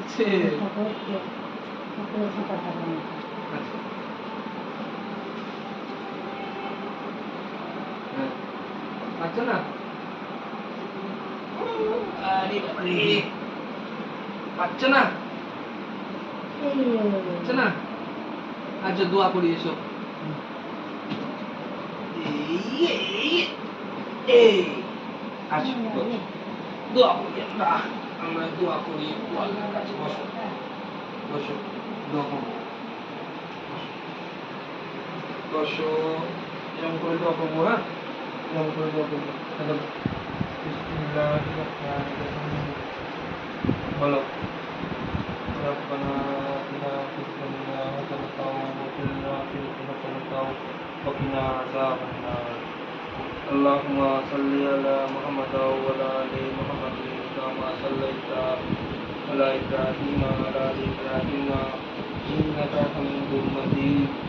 হচ্ছে? আচ্ছা। হ্যাঁ। পাচ্ছ না? আরে বাবারে! পাচ্ছ না? পাচ্ছ না? আচ্ছা দোয়া করি এসো। এই আচ্ছা দোয়া করি আমরা দোয়া করি আল্লাহর কাছে। বসো বসো দোয়া করবো। বসো এরকম করে দোয়া করবো। হ্যাঁ, এরকম করে দোয়া করবো। বলো ربنا آتنا في الدنيا حسنة وفي الآخرة حسنة وقنا عذاب النار اللهم صل على محمد وعلى آل محمد كما صليت على إبراهيم وعلى آل إبراهيم إنك حميد مجيد